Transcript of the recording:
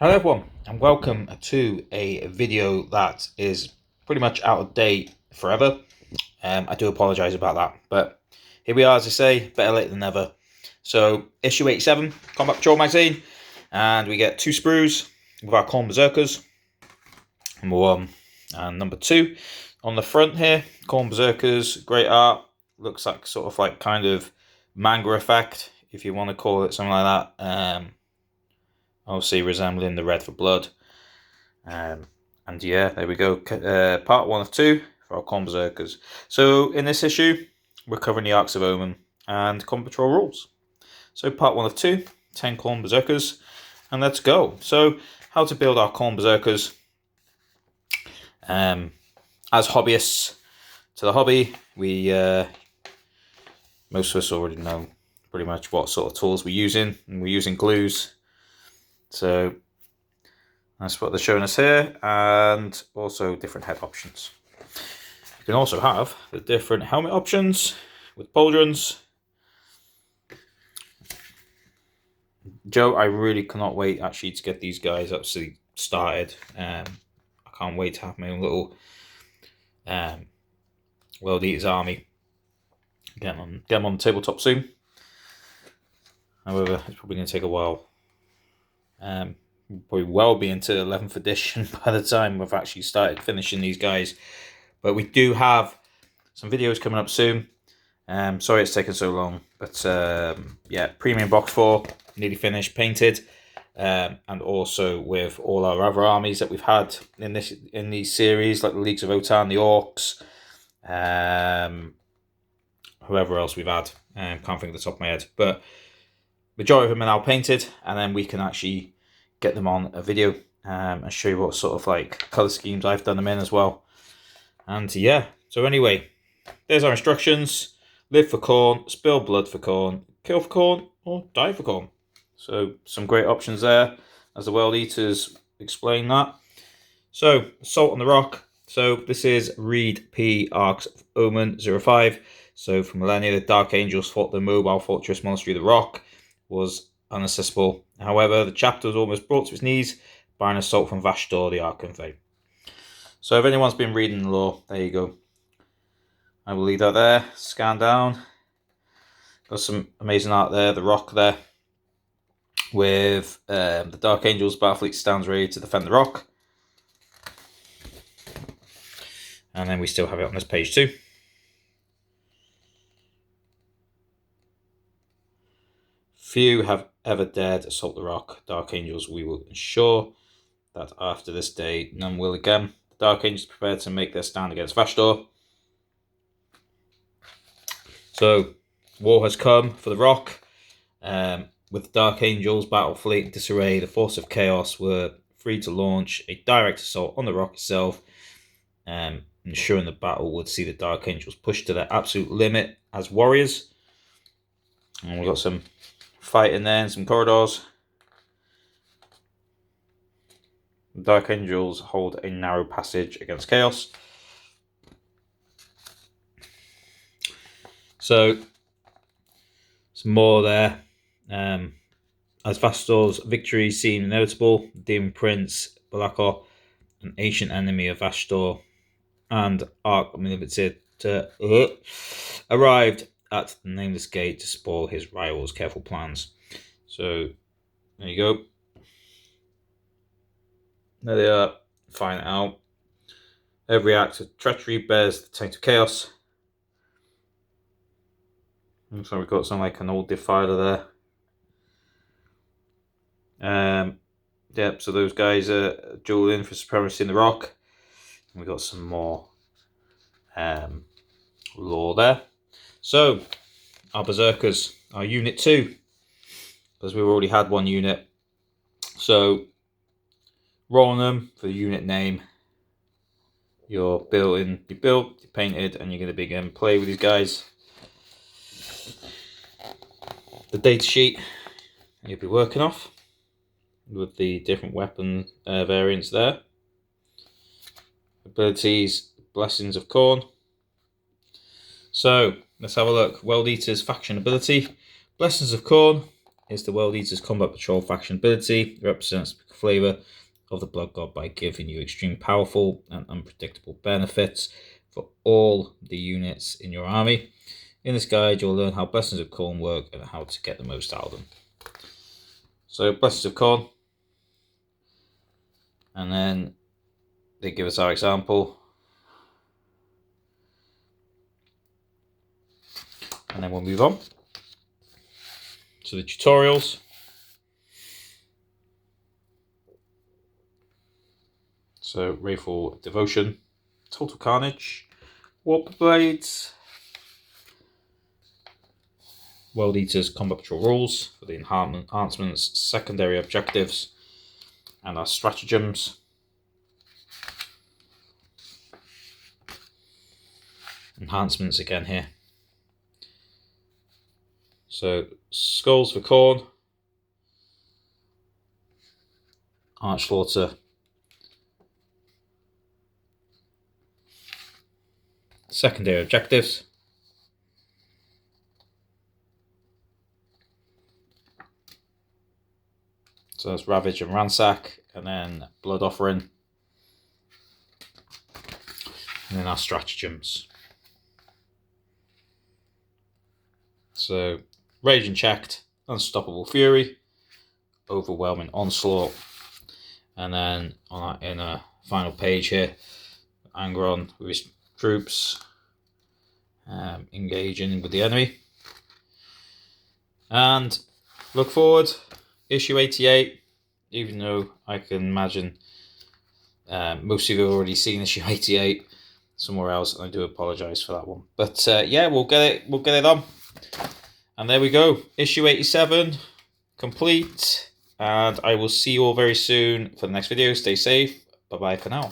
Hello everyone, and welcome to a video that is pretty much out of date forever. I do apologise about that, but here we are, as I say, better late than never. So, issue 87, Combat Patrol magazine, and we get 2 sprues with our Khorne Berserkers, number 1 and number 2. On the front here, Khorne Berserkers, great art, looks like sort of like kind of manga effect, if you want to call it something like that. Obviously resembling the Red for Blood. And yeah, there we go. Part 1 of 2 for our Khorne Berserkers. So in this issue, we're covering the Arcs of Omen and Combat Patrol rules. So part 1 of 2, 10 Khorne Berserkers, and let's go. So how to build our Khorne Berserkers. As hobbyists to the hobby, we most of us already know pretty much what sort of tools we're using, and we're using glues. So that's what they're showing us here, and also different head options. You can also have the different helmet options with pauldrons. Joe, I really cannot wait actually to get these guys actually started. I can't wait to have my own little World Eaters army. Get them on the tabletop soon. However, it's probably going to take a while. Probably well be into 11th edition by the time we've actually started finishing these guys. But we do have some videos coming up soon. Sorry it's taken so long. But yeah, Premium Box 4, nearly finished, painted. And also with all our other armies that we've had in these series, like the Leagues of Otan, the Orcs, whoever else we've had. Can't think of the top of my head. But majority of them are now painted, and then we can actually get them on a video and show you what sort of like colour schemes I've done them in as well. And yeah, so anyway, there's our instructions. Live for Khorne, spill blood for Khorne, kill for Khorne, or die for Khorne. So some great options there, as the World Eaters explain that. So, Assault on the Rock. So this is Reed P. Arcs of Omen 05. So for millennia, the Dark Angels fought the mobile fortress monastery of the Rock. Was inaccessible. However, the chapter was almost brought to its knees by an assault from Vashdor, the Archonfey. So if anyone's been reading the lore, there you go. I will leave that there. Scan down. Got some amazing art there. The Rock there. With the Dark Angels Battlefleet stands ready to defend the Rock. And then we still have it on this page too. Few have ever dared assault the Rock. Dark Angels, we will ensure that after this day, none will again. The Dark Angels prepared to make their stand against Vashdor. So, war has come for the Rock. With the Dark Angels battle fleet in disarray, the Force of Chaos were free to launch a direct assault on the Rock itself, ensuring the battle would see the Dark Angels pushed to their absolute limit as warriors. And we've got some fighting there in some corridors. The Dark Angels hold a narrow passage against Chaos. So, some more there. As Vashdor's victory seemed inevitable, the Demon Prince, Balakor, an ancient enemy of Vashdor, and Arch Omnipotent arrived at the Nameless Gate to spoil his rival's careful plans. So, there you go. There they are, find it out. Every act of treachery bears the taint of chaos. Looks like we've got something like an old defiler there. Yep, so those guys are dueling for supremacy in the Rock. And we've got some more lore there. So, our Berserkers, our Unit 2, because we've already had one unit. So, rolling them for the unit name. You're built, you're painted, and you're going to begin play with these guys. The data sheet you'll be working off with the different weapon variants there. Abilities, Blessings of Khorne. So, let's have a look. World Eaters faction ability. Blessings of Khorne is the World Eaters Combat Patrol faction ability. It represents the flavour of the Blood God by giving you extreme powerful and unpredictable benefits for all the units in your army. In this guide, you'll learn how Blessings of Khorne work and how to get the most out of them. So, Blessings of Khorne, and then they give us our example, and then we'll move on to the tutorials. So, Wrathful Devotion, Total Carnage, Warp Blades, World Eaters Combat Patrol rules for the enhancements, secondary objectives, and our stratagems. Enhancements again here. So, Skulls for Khorne, Archslaughter, secondary objectives, so that's Ravage and Ransack, and then Blood Offering, and then our stratagems. So, Rage Unchecked, Unstoppable Fury, Overwhelming Onslaught, and then on our inner final page here, Angron with his troops engaging with the enemy. And look forward, issue 88, even though I can imagine most of you have already seen issue 88 somewhere else, and I do apologise for that one. But yeah, we'll get it on. And there we go, issue 87 complete, and I will see you all very soon for the next video. Stay safe, bye bye for now.